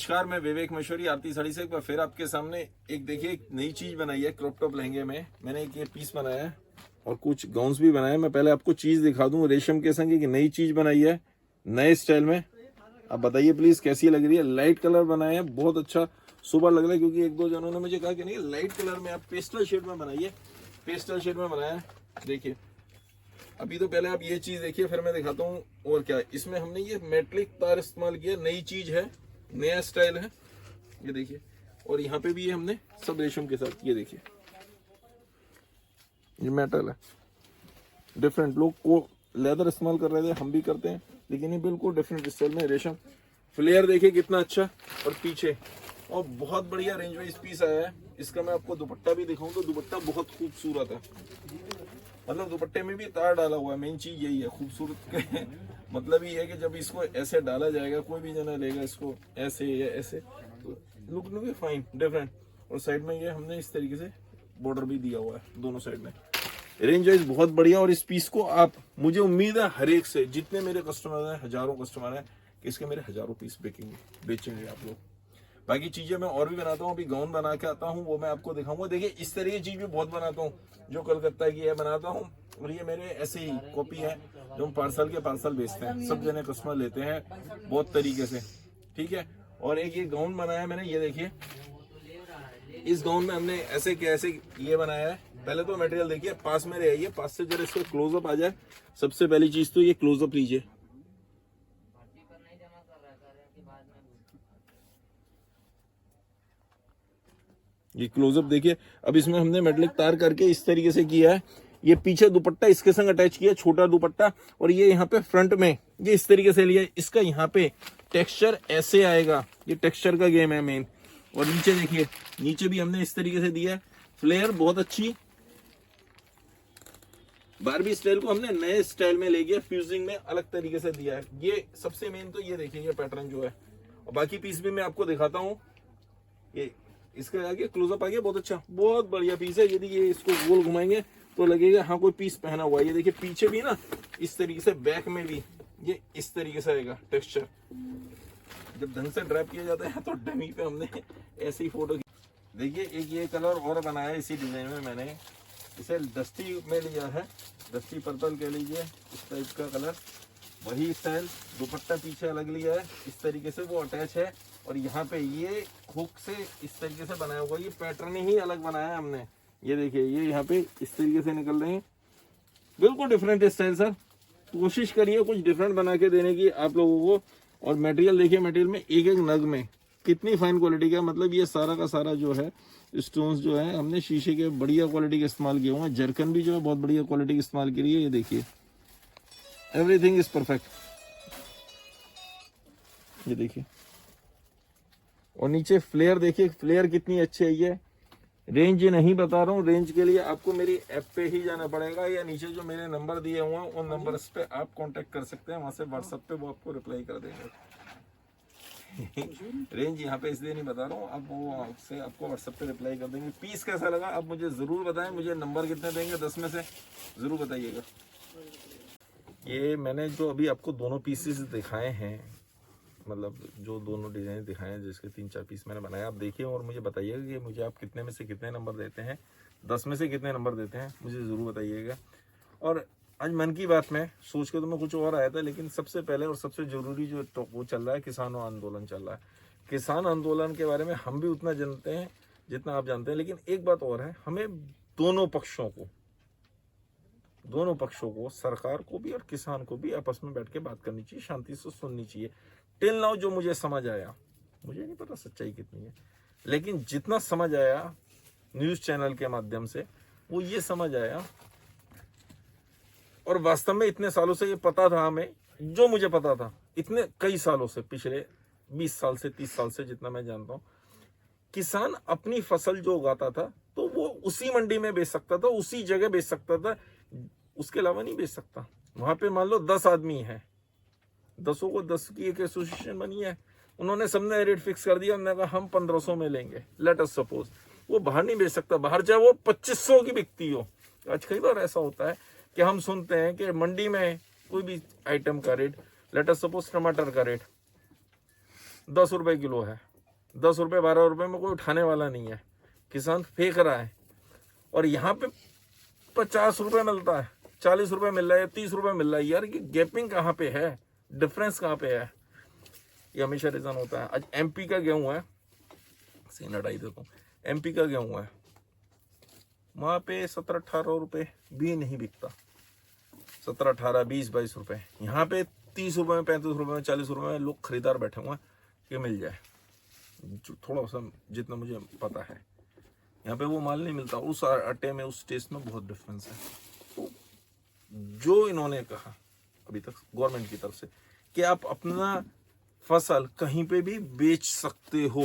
नमस्कार, मैं विवेक मशहूरी आरती साड़ी से एक बार फिर आपके सामने एक देखिए एक नई चीज बनाई है। क्रॉप टॉप लहंगे में मैंने एक ये पीस बनाया है और कुछ गाउन्स भी बनाए। मैं पहले आपको चीज दिखा दूं, रेशम के संग एक नई चीज बनाई है नए स्टाइल में। आप बताइए प्लीज कैसी लग रही है। लाइट कलर बनाए हैं, बहुत अच्छा सुपर लग रहा है, क्योंकि एक दो जनों ने मुझे कहा कि नहीं लाइट कलर में आप पेस्टल शेड में बनाइए। पेस्टल शेड में बनाया है। देखिए अभी तो पहले आप ये चीज देखिए, फिर मैं दिखाता हूँ और क्या। इसमें हमने ये मेटलिक तार इस्तेमाल किया, नई चीज है, नया स्टाइल है, ये देखिए। और यहाँ पे भी ये हमने सब रेशम के साथ, ये देखिए ये मेटल है। डिफरेंट लोग को लेदर इस्तेमाल कर रहे थे, हम भी करते हैं, लेकिन ये बिल्कुल डिफरेंट स्टाइल में रेशम। फ्लेयर देखिए कितना अच्छा, और पीछे और बहुत बढ़िया रेंज वाइज पीस आया है। इसका मैं आपको दुपट्टा भी दिखाऊं तो दुपट्टा बहुत खूबसूरत है, मतलब दुपट्टे में भी तार डाला हुआ है। मेन चीज यही है खूबसूरत के मतलब ये है कि जब इसको ऐसे डाला जाएगा, कोई भी जना लेगा इसको ऐसे या ऐसे, तो लुक भी फाइन डिफरेंट। और साइड में ये हमने इस तरीके से बॉर्डर भी दिया हुआ है दोनों साइड में। रेंज वाइज बहुत बढ़िया। और इस पीस को आप, मुझे उम्मीद है हर एक से, जितने मेरे कस्टमर हैं, हजारों कस्टमर हैं, कि इसके मेरे हजारों पीस बेचेंगे आप लोग। बाकी चीजें मैं और भी बनाता हूँ, अभी गाउन बना के आता हूँ, वो मैं आपको दिखाऊंगा। देखिए इस तरह की चीज भी बहुत बनाता हूँ, जो कलकत्ता की है बनाता हूँ। और ये मेरे ऐसे ही कॉपी है जो हम पार्सल के पार्सल बेचते हैं, सब जने कस्टमर लेते हैं बहुत तरीके से, ठीक है। और एक ये गाउन बनाया मैंने, ये देखिए। इस गाउन में हमने ऐसे के ऐसे ये बनाया है। पहले तो मटेरियल देखिए, पास में रहिए, पास से जरा इसको क्लोजअप आ जाए। सबसे पहली चीज तो ये क्लोजअप लीजिए, ये क्लोजअप देखिए। अब इसमें हमने मेटलिक तार करके इस तरीके से किया है। ये पीछे दुपट्टा इसके संग अटैच किया, छोटा दुपट्टा, और ये यहाँ पे फ्रंट में ये इस तरीके से लिया। इसका यहाँ पे टेक्सचर ऐसे आएगा, ये टेक्सचर का गेम है मेन। और नीचे देखिए, नीचे भी हमने इस तरीके से दिया है। फ्लेयर बहुत अच्छी, बारबी स्टाइल को हमने नए स्टाइल में ले गया, फ्यूजिंग में अलग तरीके से दिया है। ये सबसे मेन तो ये देखिए, ये पैटर्न जो है। और बाकी पीस भी मैं आपको दिखाता हूँ। ये इसका आगे क्लोजअप आ गया, बहुत अच्छा, बहुत बढ़िया पीस है। यदि ये इसको गोल घुमाएंगे तो लगेगा हाँ कोई पीस पहना हुआ है। ये देखिए पीछे भी ना इस तरीके से, बैक में भी ये इस तरीके से आएगा टेक्सचर। जब ढंग से ड्रैप किया जाता है तो डमी पे हमने ऐसी फोटो। देखिए एक ये कलर और बनाया इसी डिजाइन में, मैंने इसे डस्टी में लिया है, डस्टी पर्पल कह लीजिए, इस टाइप का कलर। वही स्टाइल, दुपट्टा पीछे अलग लिया है, इस तरीके से वो अटैच है। और यहाँ पे ये हुक से इस तरीके से बनाया हुआ, ये पैटर्न ही अलग बनाया है हमने। ये देखिए ये यहाँ पे इस तरीके से निकल रहे हैं, बिल्कुल डिफरेंट स्टाइल सर। कोशिश करिए कुछ डिफरेंट बना के देने की आप लोगों को। और मटेरियल देखिए, मटेरियल में एक एक नग में कितनी फाइन क्वालिटी का, मतलब ये सारा का सारा जो है स्टोन्स जो है हमने शीशे के बढ़िया क्वालिटी के इस्तेमाल किए हुए हैं। जरकन भी जो है बहुत बढ़िया क्वालिटी की इस्तेमाल की है। ये देखिए एवरीथिंग इज परफेक्ट, ये देखिए। और नीचे फ्लेयर देखिए, फ्लेयर कितनी अच्छी है। ये रेंज नहीं बता रहा हूँ, रेंज के लिए आपको मेरी ऐप पे ही जाना पड़ेगा, या नीचे जो मेरे नंबर दिए हुए हैं उन नंबर्स पे आप कांटेक्ट कर सकते हैं, वहां से व्हाट्सएप पे वो आपको रिप्लाई कर देंगे। रेंज यहाँ पे इसलिए नहीं बता रहा हूँ, अब वो आपसे आपको व्हाट्सएप पे रिप्लाई कर देंगे। पीस कैसा लगा आप मुझे जरूर बताएं, मुझे नंबर कितने देंगे 10 में से जरूर बताइएगा। ये मैंने जो अभी आपको दोनों पीसेस दिखाए हैं, मतलब जो दोनों डिजाइन दिखाए हैं, जिसके 3-4 पीस मैंने बनाया, आप देखिए और मुझे बताइएगा कि मुझे आप कितने में से कितने नंबर देते हैं, 10 में से कितने नंबर देते हैं, मुझे ज़रूर बताइएगा। और आज मन की बात में सोच के तो मैं कुछ और आया था, लेकिन सबसे पहले और सबसे ज़रूरी जो तो वो चल रहा है, किसानों आंदोलन चल रहा है। किसान आंदोलन के बारे में हम भी उतना जानते हैं जितना आप जानते हैं, लेकिन एक बात और है, हमें दोनों पक्षों को, सरकार को भी और किसान को भी आपस में बैठ के बात करनी चाहिए, शांति से सुननी चाहिए। टिल नाउ जो मुझे समझ आया, मुझे नहीं पता सच्चाई कितनी है, लेकिन जितना समझ आया न्यूज़ चैनल के माध्यम से, वो ये समझ आया। और वास्तव में इतने सालों से ये पता था हमें, जो मुझे पता था इतने कई सालों से, पिछले 20 साल से 30 साल से जितना मैं जानता हूँ, किसान अपनी फसल जो उगाता था तो वो उसी मंडी में बेच सकता था, उसी जगह बेच सकता था, उसके अलावा नहीं बेच सकता। वहां पे मान लो 10 आदमी है, 10 को 10 की एक एसोसिएशन बनी है, उन्होंने सबने रेट फिक्स कर दिया, उन्होंने कहा हम 1500 में लेंगे, लेट अस सपोज। वो बाहर नहीं बेच सकता, बाहर चाहे वो 2500 की बिकती हो। आज कई बार ऐसा होता है कि हम सुनते हैं कि मंडी में कोई भी आइटम का रेट, लेट अस सपोज टमाटर का रेट 10 रुपए किलो है, ₹10 ₹12 में कोई उठाने वाला नहीं है, किसान फेंक रहा है। और यहाँ पे ₹50 मिलता है, ₹40 मिल रहा है, ₹30 मिल रहा है। यार ये गैपिंग कहाँ पे है, डिफरेंस कहाँ पे है? ये हमेशा रीजन होता है। आज एमपी का गेहूं है, सीन हटाई देता हूँ, एमपी का गेहूं है, वहां पे 17-18 रुपए भी नहीं बिकता, 17-18, 20-22 रुपए। यहाँ पे 30 रुपए में, 35 रुपए में, 40 रुपए में लोग खरीदार बैठे हुए हैं कि मिल जाए। जो थोड़ा सा जितना मुझे पता है, यहाँ पे वो माल नहीं मिलता। उस आटे में, उस टेस्ट में बहुत डिफरेंस है। तो जो इन्होंने कहा अभी तक गवर्नमेंट की तरफ से कि आप अपना फसल कहीं पे भी बेच सकते हो,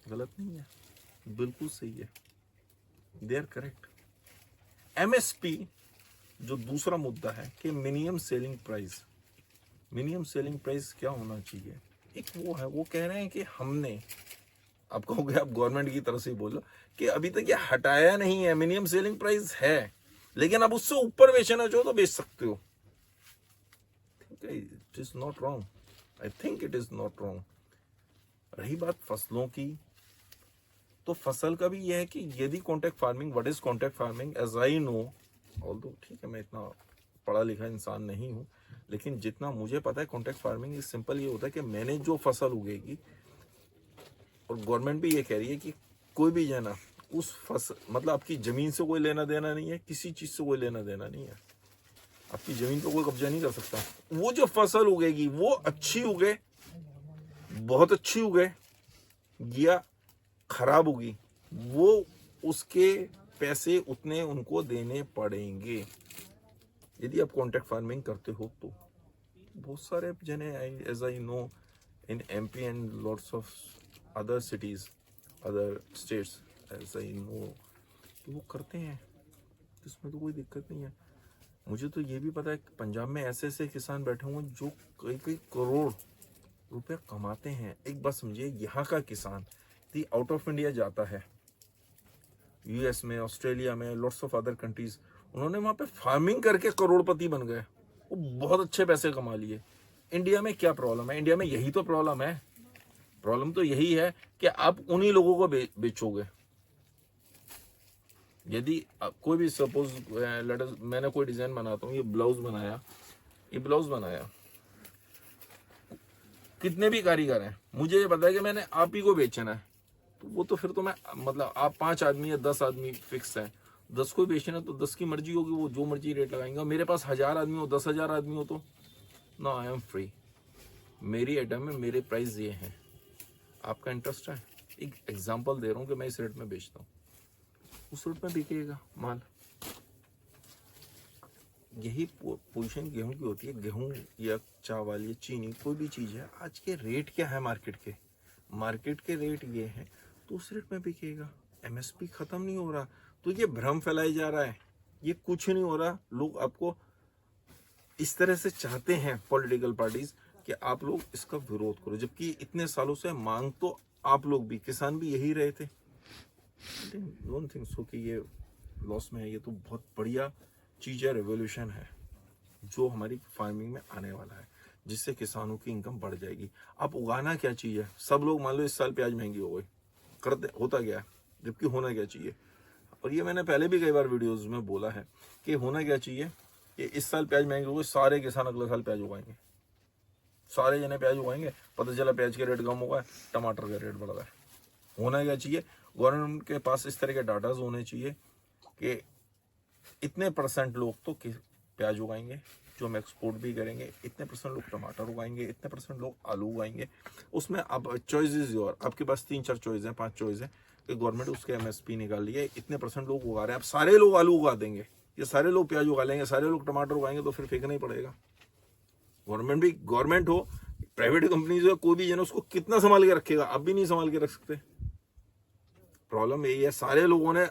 गलत नहीं है, बिल्कुल सही है, दे आर करेक्ट। एमएसपी जो दूसरा मुद्दा है कि minimum selling price, minimum selling price क्या होना चाहिए? एक वो है, वो कह रहे हैं कि हमने, आप कहोगे आप गवर्नमेंट की तरफ से बोलो कि अभी तक ये हटाया नहीं है, मिनिमम सेलिंग प्राइस है, लेकिन अब उससे ऊपर बेचना चाहो तो बेच सकते हो। It is not wrong, I think it is not wrong. रही बात फसलों की, तो फसल का भी यह है कि यदि contract farming, what is contract farming as I know, although ठीक है मैं इतना पढ़ा लिखा इंसान नहीं हूं, लेकिन जितना मुझे पता है कॉन्ट्रैक्ट फार्मिंग इज सिंपल ये होता है कि मैंने जो फसल उगेगी, और गवर्नमेंट भी ये कह रही है कि कोई भी है ना उस फसल, मतलब आपकी जमीन से कोई लेना देना नहीं है, किसी चीज से कोई लेना देना नहीं है, आपकी जमीन पर कोई कब्जा नहीं कर सकता। वो जो फसल उगेगी वो अच्छी उगे, बहुत अच्छी उगे, या खराब होगी, वो उसके पैसे उतने उनको देने पड़ेंगे यदि आप कॉन्ट्रैक्ट फार्मिंग करते हो तो। बहुत सारे जने, as I know in MP and lots of other cities, other states, as I know कि वो करते हैं, इसमें तो कोई दिक्कत नहीं है। मुझे तो ये भी पता है कि पंजाब में ऐसे ऐसे किसान बैठे हुए हैं जो कई कई करोड़ रुपए कमाते हैं। एक बात समझिए, यहाँ का किसान यदि आउट ऑफ इंडिया जाता है, यूएस में, ऑस्ट्रेलिया में, लॉट्स ऑफ अदर कंट्रीज, उन्होंने वहां पे फार्मिंग करके करोड़पति बन गए, वो बहुत अच्छे पैसे कमा लिए। इंडिया में क्या प्रॉब्लम है? इंडिया में यही तो प्रॉब्लम है। प्रॉब्लम तो यही है कि आप उन्हीं लोगों को बेचोगे। यदि कोई भी सपोज मैंने कोई डिजाइन बनाता हूँ, ये ब्लाउज बनाया, ये ब्लाउज बनाया, कितने भी कारीगर हैं, मुझे ये पता है कि मैंने आप ही को बेचना है, तो वो तो फिर तो मैं, मतलब आप 5 आदमी या 10 आदमी फिक्स है, 10 को बेचना है तो 10 की मर्जी होगी, वो जो मर्जी रेट लगाएंगे। और मेरे पास 1000 आदमी हो, 10,000 आदमी हो, तो नो, आई एम फ्री, मेरी आइटम में मेरे प्राइस ये हैं, आपका इंटरेस्ट है? एक एग्जाम्पल दे रहा हूँ कि मैं इस रेट में बेचता हूँ, उस रेट में बिकेगा माल। यही पोजीशन गेहूं की होती है। गेहूं या चावल या चीनी, कोई भी चीज है, आज के रेट क्या है मार्केट के, मार्केट के रेट ये है तो उस रेट में बिकेगा। एमएसपी खत्म नहीं हो रहा, तो ये भ्रम फैलाई जा रहा है, ये कुछ नहीं हो रहा। लोग आपको इस तरह से चाहते हैं, पॉलिटिकल पार्टीज, कि आप लोग इसका विरोध करो, जबकि इतने सालों से मांग तो आप लोग भी, किसान भी यही रहे थे। डोंट थिंक सो कि ये लॉस में है। ये तो बहुत बढ़िया चीज है, रेवोल्यूशन है जो हमारी फार्मिंग में आने वाला है, जिससे किसानों की इनकम बढ़ जाएगी। अब उगाना क्या चीज है? सब लोग मान लो इस साल प्याज महंगी हो गई, करते होता गया, जबकि होना क्या चाहिए, और ये मैंने पहले भी कई बार वीडियोस में बोला है कि होना क्या चाहिए कि इस साल प्याज महंगी हो गई, सारे किसान अगले साल प्याज उगाएंगे, सारे जने प्याज उगाएंगे, पता चला प्याज के रेट कम होगा, टमाटर का रेट बढ़ रहा है। होना क्या चाहिए? गवर्नमेंट के पास इस तरह के डाटा होने चाहिए कि इतने परसेंट लोग तो प्याज उगाएंगे जो हम एक्सपोर्ट भी करेंगे, इतने परसेंट लोग टमाटर उगाएंगे, इतने परसेंट लोग आलू उगाएंगे। उसमें अब चॉइस इज योर, आपके पास 3-4 चॉइस है, 5 चॉइस है कि गवर्नमेंट उसके एमएसपी निकाल लिया, इतने परसेंट लोग उगा रहे हैं, अब सारे लोग आलू उगा देंगे, ये सारे लोग प्याज उगा लेंगे, सारे लोग टमाटर उगाएंगे, तो फिर फेंकना ही पड़ेगा। गवर्नमेंट भी, गवर्नमेंट हो, प्राइवेट कंपनीज हो, कोई भी जन उसको कितना संभाल के रखेगा? अब भी नहीं संभाल के रख सकते। प्रॉब्लम यही है, सारे लोगों ने,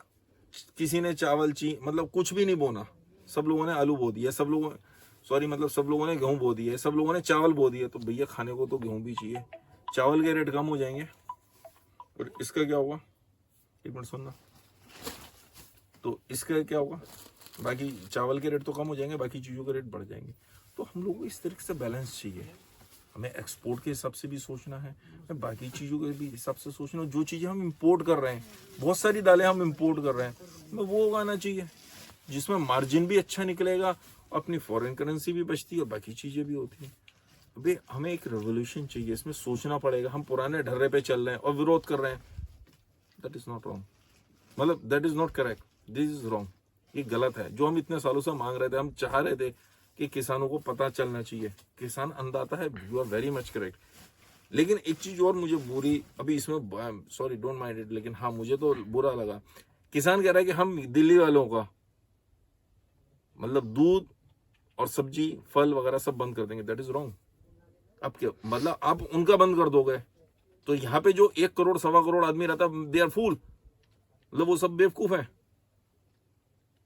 किसी ने चावल मतलब कुछ भी नहीं बोना, सब लोगों ने आलू बो दिया, सब लोगों, सॉरी मतलब सब लोगों ने गेहूं बो दिया, सब लोगों ने चावल बो दिया, तो भैया खाने को तो गेहूं भी चाहिए। चावल के रेट कम हो जाएंगे और इसका क्या होगा? एक मिनट सुनना, तो इसका क्या होगा? बाकी चावल के रेट तो कम हो जाएंगे, बाकी चीज़ों के रेट बढ़ जाएंगे। तो हम लोग को इस तरीके से बैलेंस चाहिए, हमें एक्सपोर्ट के हिसाब से भी सोचना है, हमें बाकी चीज़ों के भी हिसाब से सोचना है। जो चीज़ें हम इंपोर्ट कर रहे हैं, बहुत सारी दालें हम इंपोर्ट कर रहे हैं, हमें वो उगाना चाहिए जिसमें मार्जिन भी अच्छा निकलेगा, अपनी फॉरेन करेंसी भी बचती है और बाकी चीज़ें भी होती हैं। अभी हमें एक रेवोल्यूशन चाहिए, इसमें सोचना पड़ेगा। हम पुराने ढर्रे पे चल रहे हैं और विरोध कर रहे हैं, दैट इज़ नॉट रॉन्ग, मतलब that is not correct, this is wrong, ये गलत है। जो हम इतने सालों से मांग रहे थे, हम चाह रहे थे कि किसानों को पता चलना चाहिए, किसान अन्नदाता है, you are very much correct. लेकिन एक चीज और मुझे बुरी, अभी इसमें सॉरी डोंट माइंड इट, लेकिन हाँ मुझे तो बुरा लगा। किसान कह रहा है कि हम दिल्ली वालों का मतलब दूध और सब्जी फल वगैरह सब बंद कर देंगे, दैट इज रॉन्ग। अब क्या मतलब आप उनका बंद कर दोगे तो यहाँ पे जो 1 करोड़ 1.25 करोड़ आदमी रहता, दे आर फूल, मतलब वो सब बेवकूफ है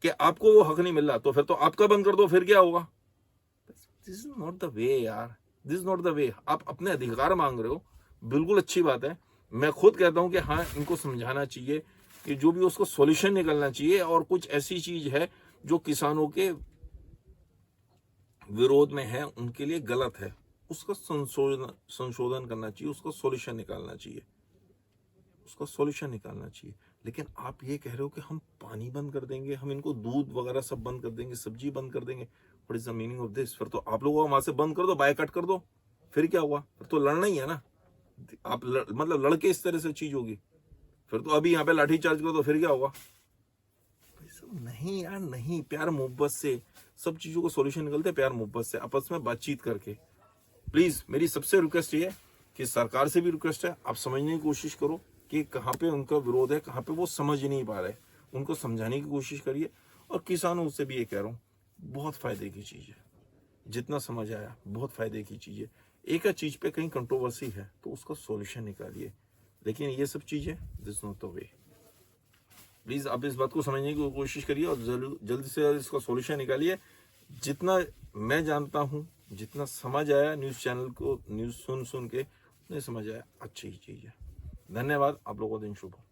कि आपको वो हक नहीं मिल रहा, तो फिर तो आपका बंद कर दो, फिर क्या होगा? This is not the way यार, this is not the way. आप अपने अधिकार मांग रहे हो, बिल्कुल अच्छी बात है। मैं खुद कहता हूं कि हाँ इनको समझाना चाहिए कि जो भी उसको सॉल्यूशन निकलना चाहिए, और कुछ ऐसी चीज है जो किसानों के विरोध में है, उनके लिए गलत है, उसका संशोधन करना चाहिए, उसका सॉल्यूशन निकालना चाहिए, उसका सॉल्यूशन निकालना चाहिए। लेकिन आप ये कह रहे हो कि हम पानी बंद कर देंगे, हम इनको दूध वगैरह सब बंद कर देंगे, सब्जी बंद कर देंगे, what is the meaning of this? फिर तो आप लोगों को वहां से बंद कर दो, बायकॉट कर दो, फिर क्या हुआ? फिर तो लड़ना ही है ना। आप मतलब लड़के इस तरह से चीज होगी, फिर तो अभी यहाँ पे लाठी चार्ज करो तो फिर क्या होगा? नहीं यार नहीं, प्यार मोहब्बत से सब चीजों को सॉल्यूशन निकलते हैं, प्यार मोहब्बत से, आपस में बातचीत करके। प्लीज मेरी सबसे रिक्वेस्ट ये है कि सरकार से भी रिक्वेस्ट है, आप समझने की कोशिश करो कि कहाँ पे उनका विरोध है, कहाँ पे वो समझ नहीं पा रहे, उनको समझाने की कोशिश करिए। और किसानों से भी ये कह रहा हूँ, बहुत फायदे की चीज है, जितना समझ आया बहुत फायदे की चीज है। एक चीज पे कहीं कंट्रोवर्सी है तो उसका सॉल्यूशन निकालिए, लेकिन ये सब चीजें this not the way. Please आप इस बात को समझने की कोशिश करिए और जल्द से जल्द इसका सॉल्यूशन निकालिए। जितना मैं जानता हूँ, जितना समझ आया न्यूज़ चैनल को, न्यूज़ सुन के उतने समझ आया, अच्छी ही चीज़ है। धन्यवाद, आप लोगों का दिन शुभ हो।